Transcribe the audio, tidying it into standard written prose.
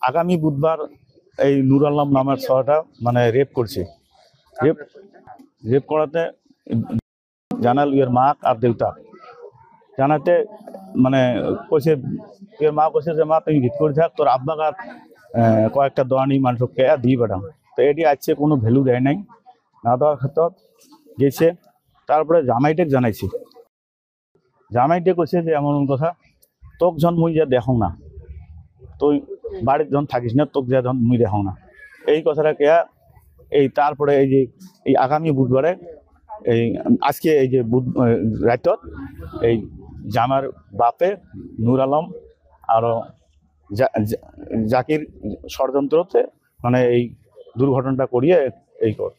আগামী বুধবার এই নুর আলম নামের ছেলেটা মানে রেপ করছে। রেপ রেপ করাতে জানাল এর মা আর দেউতা জানাতে মানে কইছে, এর মা কইছে যে মা তুই ভিত করে থাক, তোর আব্বা কার কয়েকটা দোয়ানি মানুষকে দিয়ে বেড়াম। তো এটি আজকে কোনো ভ্যালু দেয় নাই, না দেওয়ার ক্ষেত্রে গেছে। তারপরে জামাইটে জানাইছি, জামাইটে কইছে যে এমন কথা, তোক জন মুই যা দেখো না, তুই বাড়ির জন থাকিস না, তোক যা জন মুই দেখো না, এই কথাটা কেয়া এই তারপরে এই যে এই আগামী বুধবারে এই আজকে এই যে রাতত এই জামার বাপে নূর আলম আরো জাকির ষড়যন্ত্রতে মানে এই দুর্ঘটনাটা করিয়ে এই কর।